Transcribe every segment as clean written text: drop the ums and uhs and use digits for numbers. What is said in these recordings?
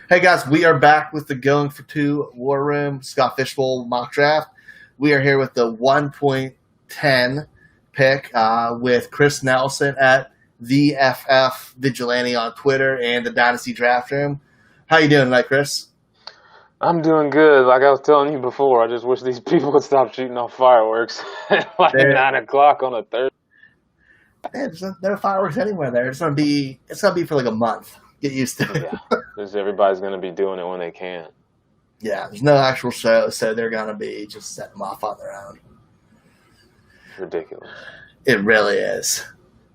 Hey guys, we are back with the Goingfor2 War Room Scott Fishbowl Mock Draft. We are here with the 1.10 pick with Chris Nelson at the FF Vigilante on Twitter and the Dynasty Draft Room. How you doing tonight, Chris? I'm doing good. Like I was telling you before, I just wish these people would stop shooting off fireworks at like There, 9 o'clock on a Thursday. man, there's no fireworks anywhere there. It's gonna be for like a month. Get used to it. Yeah, because everybody's going to be doing it when they can. Yeah, there's no actual show, so they're gonna be just setting them off on their own. Ridiculous. It really is.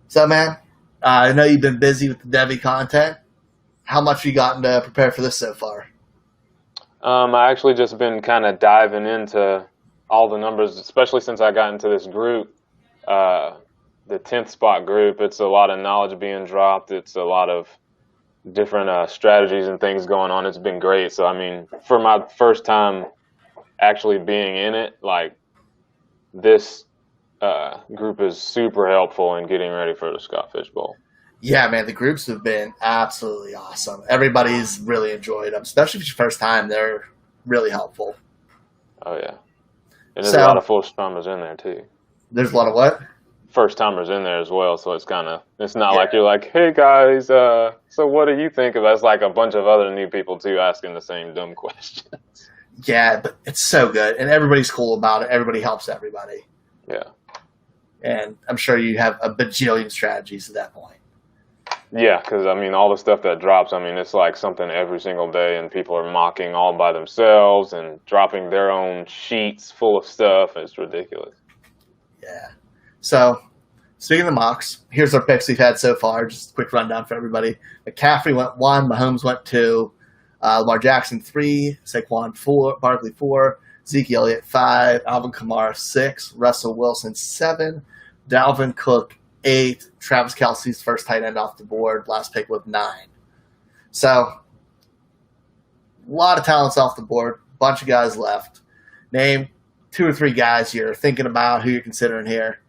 So, man, I know you've been busy with the Devi content. How much you gotten to prepare for this so far? I actually just been kind of diving into all the numbers, especially since I got into this group, the 10th spot group. It's a lot of knowledge being dropped. It's a lot of different strategies and things going on. It's been great. So, I mean, for my first time actually being in it, like this group is super helpful in getting ready for the Scott Fish Bowl. Yeah, man, the groups have been absolutely awesome. Everybody's really enjoyed them, especially if it's your first time. They're really helpful. Oh, yeah. And there's So, a lot of first timers in there, too. there's a lot of what? First timers in there as well. So it's it's not Yeah. like you're like, hey, guys, so what do you think of that? It's like a bunch of other new people, too, asking the same dumb questions. Yeah, but it's so good, and everybody's cool about it. Everybody helps everybody. Yeah. And I'm sure you have a bajillion strategies at that point. Yeah, because, I mean, all the stuff that drops, I mean, it's like something every single day, and people are mocking all by themselves and dropping their own sheets full of stuff. It's ridiculous. Yeah. So, speaking of the mocks, here's our picks we've had so far. Just a quick rundown for everybody. McCaffrey went 1, Mahomes went 2, Lamar Jackson 3, Saquon 4, Barkley 4, Zeke Elliott 5, Alvin Kamara 6, Russell Wilson 7, Dalvin Cook 8, Travis Kelce's first tight end off the board, last pick with 9. So, a lot of talents off the board, bunch of guys left. Name 2 or 3 guys you're thinking about, who you're considering here.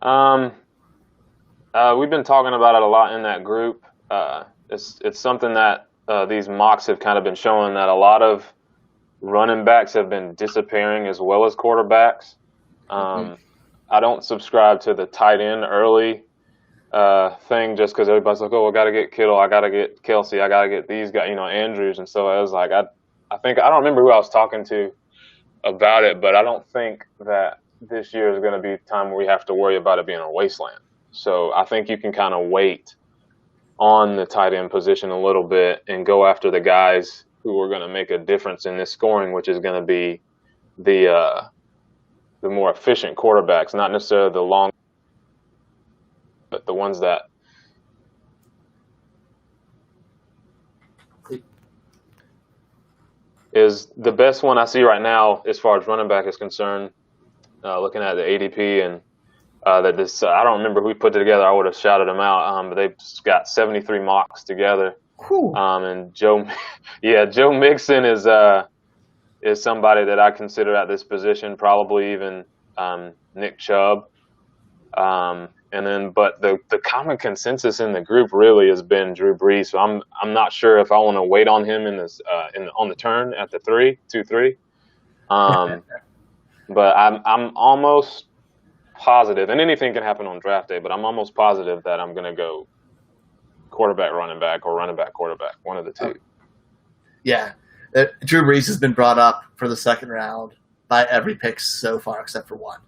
We've been talking about it a lot in that group. It's something that these mocks have kind of been showing, that a lot of running backs have been disappearing as well as quarterbacks. I don't subscribe to the tight end early thing just because everybody's like, oh, I got to get Kittle, I got to get Kelsey, I got to get these guys, Andrews. And so I was like, I don't remember who I was talking to about it, but I don't think that this year is going to be a time where we have to worry about it being a wasteland. So I think you can kind of wait on the tight end position a little bit and go after the guys who are going to make a difference in this scoring, which is going to be the more efficient quarterbacks, not necessarily the long, but the ones that is the best one I see right now as far as running back is concerned. Looking at the ADP and that this, I don't remember who put it together. I would have shouted them out, but they've got 73 mocks together. And Joe Mixon is somebody that I consider at this position, probably even Nick Chubb. But the common consensus in the group really has been Drew Brees. So I'm not sure if I want to wait on him in this on the turn at the 2-3. But I'm almost positive, and anything can happen on draft day, but I'm almost positive that I'm going to go quarterback, running back, or running back, quarterback, one of the two. Yeah. Drew Brees has been brought up for the second round by every pick so far except for one.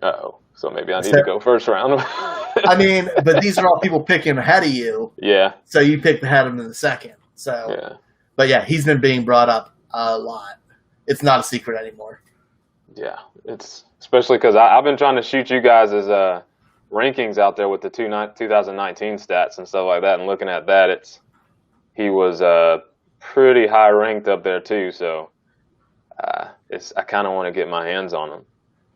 Uh-oh. So maybe I need to go first round. I mean, but these are all people picking ahead of you. Yeah. So you picked ahead of him in the second. So, Yeah. But yeah, he's been being brought up a lot. It's not a secret anymore. Yeah. It's especially because I've been trying to shoot you guys as rankings out there with the 2019 stats and stuff like that, and looking at that, he was pretty high ranked up there too. So I kind of want to get my hands on him.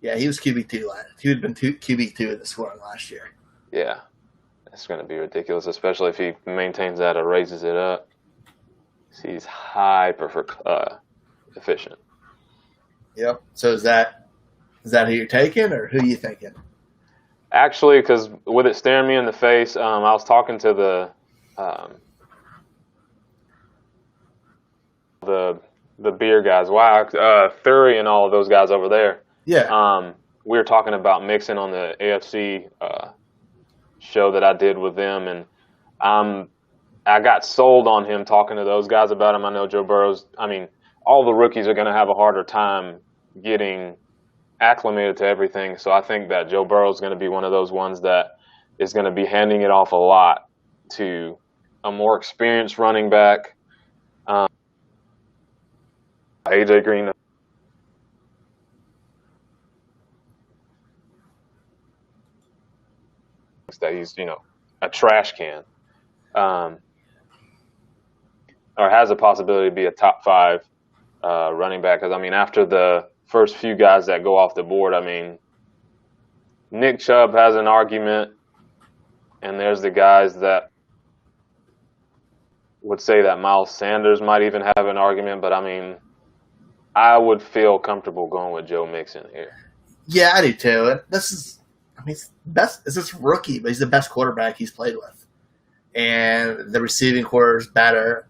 Yeah, he was QB2 last. He would have been QB2 in the scoring last year. Yeah, it's going to be ridiculous, especially if he maintains that or raises it up. He's hyper efficient. Yep. So is that who you're taking, or who are you thinking? Actually, because with it staring me in the face, I was talking to the beer guys. Wow, Thury and all of those guys over there. Yeah. We were talking about mixing on the AFC show that I did with them, and I got sold on him talking to those guys about him. I know Joe Burrow's. I mean, all the rookies are going to have a harder time getting acclimated to everything. So I think that Joe Burrow is going to be one of those ones that is going to be handing it off a lot to a more experienced running back. AJ Green. That he's, a trash can. Or has a possibility to be a top 5 running back. Because, I mean, after the first few guys that go off the board, I mean, Nick Chubb has an argument, and there's the guys that would say that Miles Sanders might even have an argument. But, I mean, I would feel comfortable going with Joe Mixon here. Yeah, I do too. And this is, he's best. It's this rookie, but he's the best quarterback he's played with, and the receiving core is better.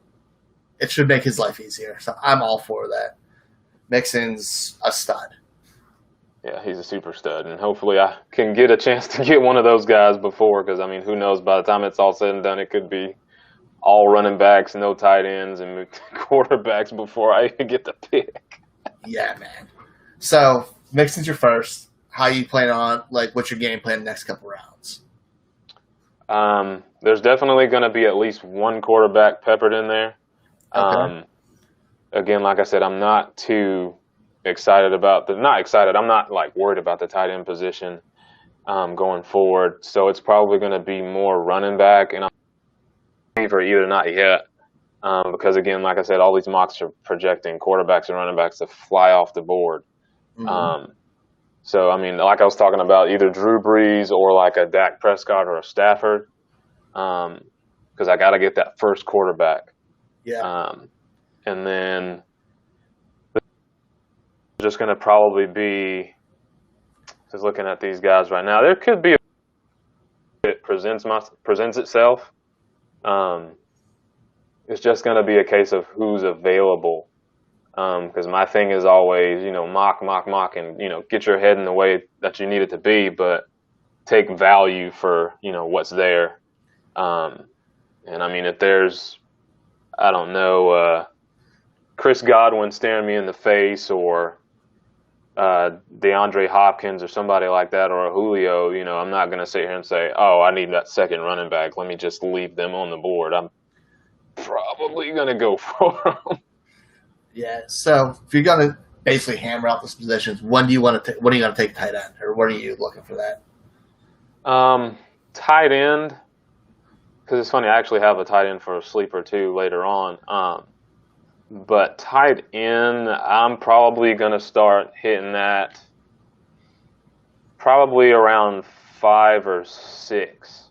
It should make his life easier. So I'm all for that. Mixon's a stud. Yeah, he's a super stud, and hopefully I can get a chance to get one of those guys before, because, I mean, who knows, by the time it's all said and done, it could be all running backs, no tight ends, and quarterbacks before I even get to pick. Yeah, man. So Mixon's your first. How you plan on, what's your game plan the next couple rounds? There's definitely going to be at least one quarterback peppered in there. Okay. Again, like I said, I'm not too excited about not excited. I'm not worried about the tight end position going forward. So it's probably going to be more running back, and I'm for either not yet. Because again, like I said, all these mocks are projecting quarterbacks and running backs to fly off the board. Mm-hmm. So, I mean, like I was talking about, either Drew Brees or like a Dak Prescott or a Stafford, because I got to get that first quarterback. Yeah. And then just going to probably be, just looking at these guys right now, there could be it presents itself. It's just going to be a case of who's available. Because my thing is always, mock, and, get your head in the way that you need it to be, but take value for, what's there. And I mean, if there's, I don't know, Chris Godwin staring me in the face, or DeAndre Hopkins or somebody like that, or a Julio, I'm not going to sit here and say, oh, I need that second running back. Let me just leave them on the board. I'm probably going to go for them. Yeah. So if you're going to basically hammer out those positions, when do you want to take? When are you going to take tight end, or when are you looking for that? Tight end, because it's funny, I actually have a tight end for a sleeper too later on. But tight end, I'm probably going to start hitting that probably around 5 or 6,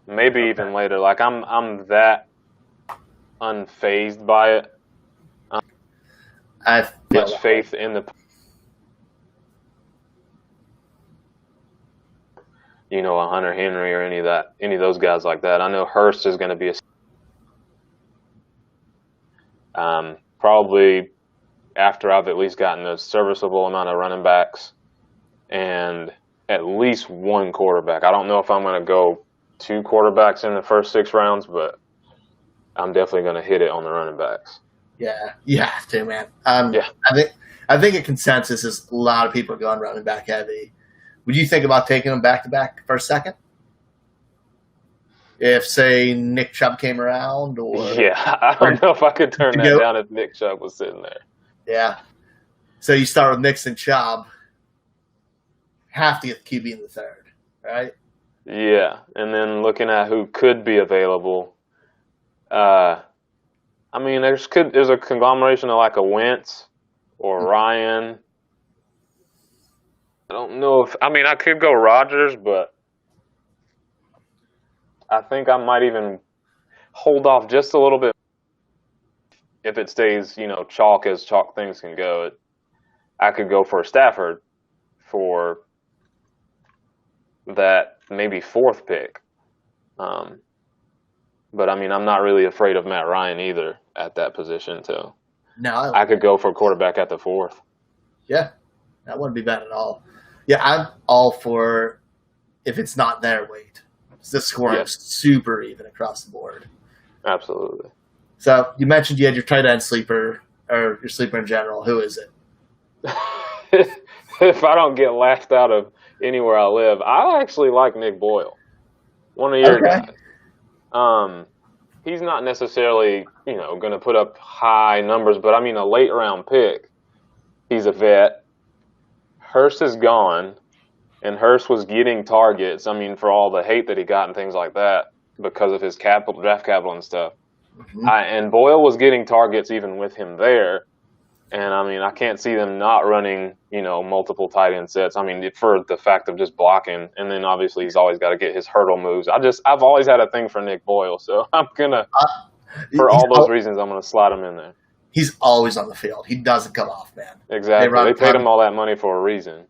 maybe even later. I'm that unfazed by it. I much faith in the, a Hunter Henry or any of those guys like that. I know Hurst is going to be probably after I've at least gotten a serviceable amount of running backs and at least one quarterback. I don't know if I'm going to go 2 quarterbacks in the first 6 rounds, but I'm definitely going to hit it on the running backs. Yeah, you have to, man. Yeah. I think a consensus is a lot of people are going running back heavy. Would you think about taking them back to back for a second? If, say, Nick Chubb came around, or I don't know if I could turn that down if Nick Chubb was sitting there. Yeah. So you start with Mixon, Chubb. Have to get the QB in the third, right? Yeah, and then looking at who could be available. I mean, there's a conglomeration of like a Wentz or Ryan. I don't know I could go Rodgers, but I think I might even hold off just a little bit if it stays, chalk as chalk things can go. I could go for Stafford for that maybe 4th pick. But I mean, I'm not really afraid of Matt Ryan either at that position too. No, I could go for a quarterback at the 4th. Yeah, that wouldn't be bad at all. Yeah, I'm all for if it's not there, wait. The scoring is super even across the board. Absolutely. So you mentioned you had your tight end sleeper, or your sleeper in general. Who is it? If I don't get laughed out of anywhere I live, I actually like Nick Boyle, one of your guys. He's not necessarily, going to put up high numbers, but I mean, a late round pick. He's a vet. Hurst is gone, and Hurst was getting targets. I mean, for all the hate that he got and things like that because of his draft capital and stuff. Mm-hmm. And Boyle was getting targets even with him there. And I mean, I can't see them not running, multiple tight end sets. I mean, for the fact of just blocking, and then obviously he's always got to get his hurdle moves. I've always had a thing for Nick Boyle, so I'm gonna, for all those reasons, I'm gonna slide him in there. He's always on the field. He doesn't come off, man. Exactly. They paid him all that money for a reason.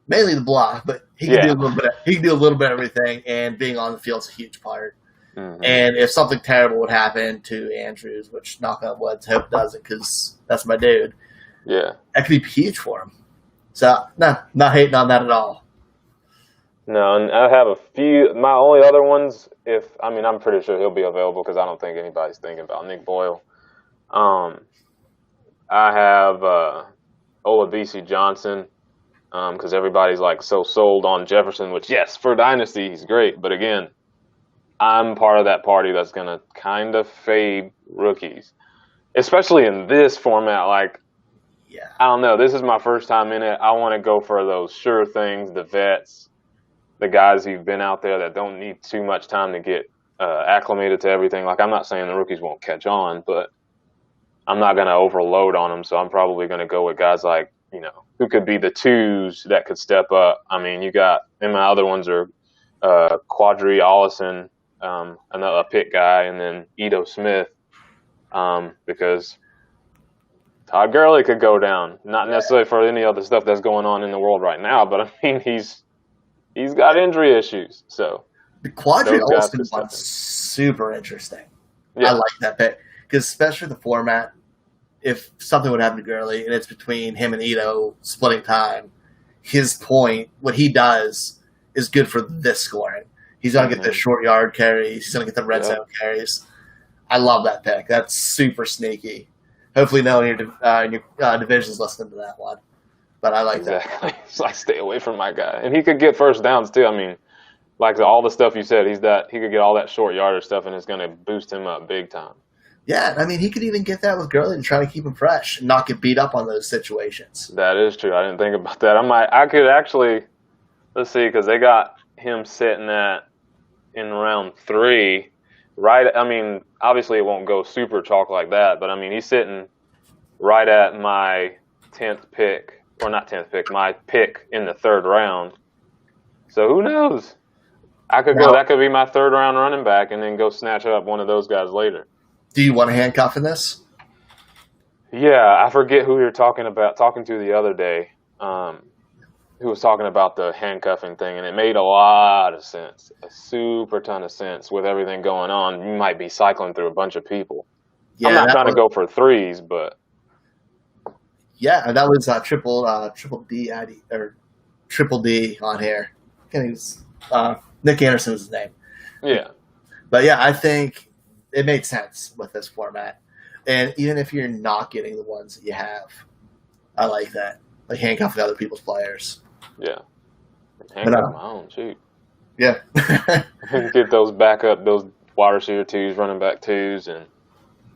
Mainly the block, but he can do a little bit. He can do a little bit of everything, and being on the field is a huge part. Mm-hmm. And if something terrible would happen to Andrews, which knock on wood, hope doesn't, because that's my dude. Yeah, that could be huge for him. So, not hating on that at all. No, and I have a few. My only other ones, I'm pretty sure he'll be available because I don't think anybody's thinking about Nick Boyle. I have Olabisi Johnson because everybody's like so sold on Jefferson, which, yes, for Dynasty, he's great. But again, I'm part of that party that's going to kind of fade rookies, especially in this format. Like, I don't know. This is my first time in it. I want to go for those sure things, the vets, the guys who've been out there that don't need too much time to get acclimated to everything. Like, I'm not saying the rookies won't catch on, but I'm not going to overload on them. So I'm probably going to go with guys like, who could be the twos that could step up. I mean, and my other ones are Quadri Allison, another pick guy, and then Ito Smith, because Todd Gurley could go down. Not necessarily for any other stuff that's going on in the world right now, but I mean, he's got injury issues. So the Quadri Allison one's super interesting. Yeah. I like that pick because especially the format. If something would happen to Gurley and it's between him and Ito splitting time, his point, what he does, is good for this scoring. He's going to get the short yard carries. He's going to get the red zone carries. I love that pick. That's super sneaky. Hopefully no one in your division's listening to that one. But I like that. So I stay away from my guy. And he could get first downs too. I mean, like all the stuff you said, he could get all that short yardage stuff and it's going to boost him up big time. Yeah, I mean, he could even get that with Gurley and try to keep him fresh and not get beat up on those situations. That is true. I didn't think about that. I could actually, let's see, because they got him sitting in round 3. Right, I mean, obviously it won't go super chalk like that, but I mean, he's sitting right at my 10th pick, or not 10th pick, my pick in the 3rd round. So who knows? That could be my 3rd round running back and then go snatch up one of those guys later. Do you want a handcuff in this? Yeah, I forget who you're talking to the other day, who was talking about the handcuffing thing, and it made a lot of sense, a super ton of sense with everything going on. You might be cycling through a bunch of people. Yeah, I'm not trying to go for threes, but yeah, and that was triple D ID or triple D on here. Nick Anderson was his name. Yeah, but yeah, I think it made sense with this format, and even if you're not getting the ones that you have, I like that, like handcuffing other people's players. Yeah, handcuff my own, shoot. Yeah, get those backup, those wide receiver twos, running back twos, and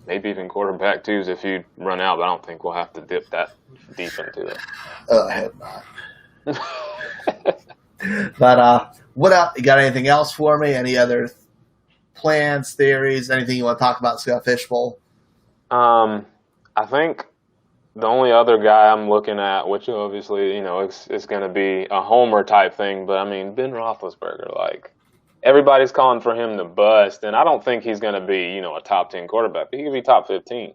maybe even quarterback twos if you run out. But I don't think we'll have to dip that deep into it. I hope not. But what else? You got anything else for me? Any other plans, theories, anything you want to talk about Scott Fishbowl? I think the only other guy I'm looking at, which obviously, it's going to be a homer type thing, but I mean, Ben Roethlisberger, like everybody's calling for him to bust, and I don't think he's going to be, a top 10 quarterback, but he could be top 15.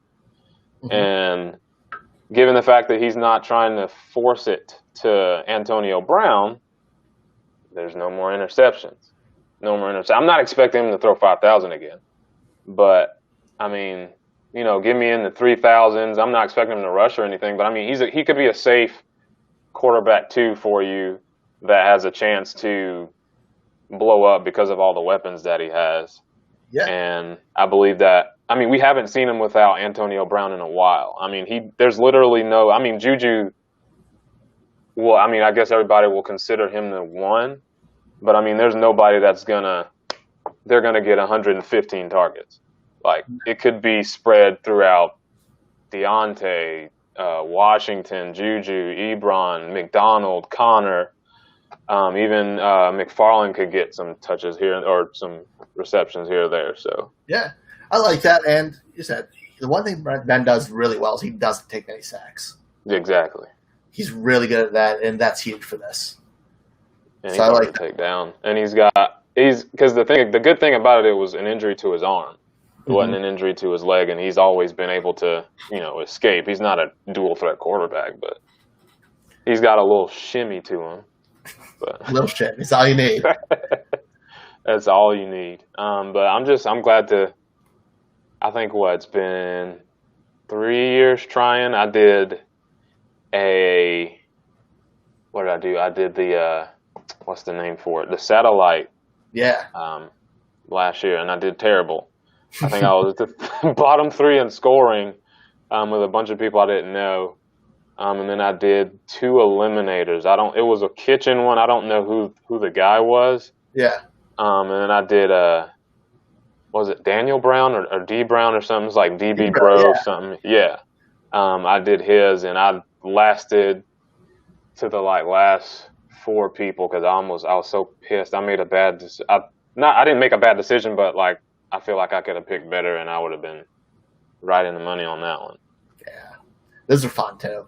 Mm-hmm. And given the fact that he's not trying to force it to Antonio Brown, there's no more interceptions. I'm not expecting him to throw 5,000 again, but I mean, give me in the 3,000s. I'm not expecting him to rush or anything, but I mean, he could be a safe quarterback 2 for you that has a chance to blow up because of all the weapons that he has. Yeah. And I believe that, I mean, we haven't seen him without Antonio Brown in a while. I mean, there's literally no, I mean, Juju, well, I mean, I guess everybody will consider him the one, but I mean, there's nobody they're going to get 115 targets. Like, it could be spread throughout Deontay, Washington, Juju, Ebron, McDonald, Connor. Even McFarland could get some touches here or some receptions here or there. So yeah, I like that. And you said the one thing Ben does really well is he doesn't take many sacks. Exactly. He's really good at that, and that's huge for this. And so I like to take down. And because the good thing about it was an injury to his arm. It wasn't an injury to his leg, and he's always been able to, escape. He's not a dual threat quarterback, but he's got a little shimmy to him. But a little shit. It's all you need. That's all you need. But I'm glad I think it's been 3 years trying. I did what did I do? I did the, what's the name for it? The satellite. Yeah. Last year, and I did terrible. I think I was at the bottom 3 in scoring with a bunch of people I didn't know. And then I did 2 eliminators. It was a kitchen one. I don't know who the guy was. Yeah. And then I did was it Daniel Brown or D Brown or something? It's like DB Bro or something. Yeah. I did his, and I lasted to the last 4 people because I was so pissed. I made a bad decision. I didn't make a bad decision, but I feel like I could have picked better, and I would have been right in the money on that one. Yeah. Those are fun too.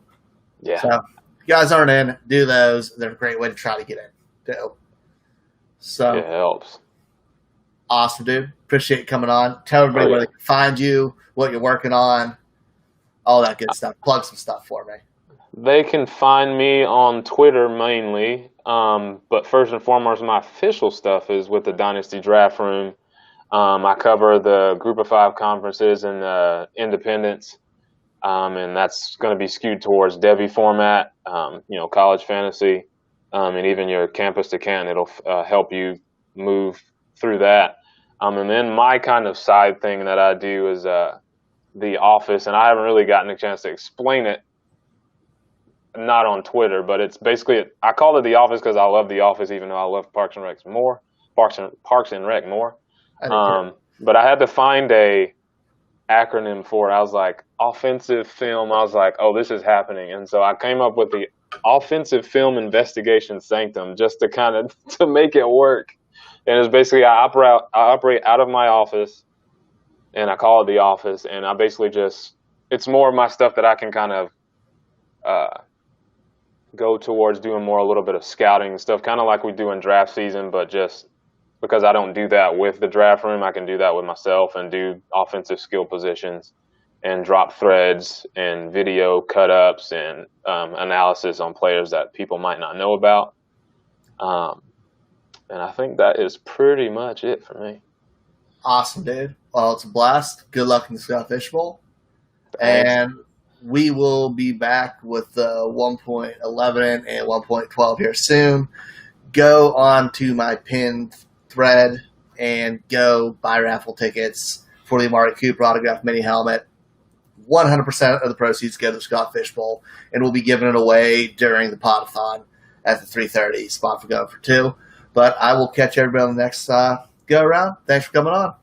Yeah. So if you guys aren't in, do those. They're a great way to try to get in too. So it helps. Awesome, dude. Appreciate you coming on. Tell everybody where they can find you, what you're working on, all that good stuff. Plug some stuff for me. They can find me on Twitter mainly, but first and foremost, my official stuff is with the Dynasty Draft Room. I cover the Group of 5 conferences and the independents, and that's going to be skewed towards Devy format, college fantasy, and even your campus to Canton. It'll help you move through that. And then my kind of side thing that I do is The Office, and I haven't really gotten a chance to explain it, not on Twitter, but it's basically, I call it The Office because I love The Office, even though I love Parks and Rec more. But I had to find a acronym for it. I was like, offensive film. I was like, oh, this is happening. And so I came up with the Offensive Film Investigation Sanctum just to kind of to make it work. And it's basically I operate out of my office, and I call it The Office. And I basically it's more of my stuff that I can kind of go towards doing more a little bit of scouting and stuff, kind of like we do in draft season, but just because I don't do that with the draft room, I can do that with myself and do offensive skill positions and drop threads and video cut-ups and analysis on players that people might not know about. And I think that is pretty much it for me. Awesome, dude. Well, it's a blast. Good luck in the Scott Fish Bowl. Thanks. And we will be back with 1.11 and 1.12 here soon. Go on to my pinned thread and go buy raffle tickets for the Amari Cooper autographed mini helmet. 100% of the proceeds go to the Scott Fish Bowl, and we'll be giving it away during the podathon at the 3:30 spot for Goingfor2. But I will catch everybody on the next go around. Thanks for coming on.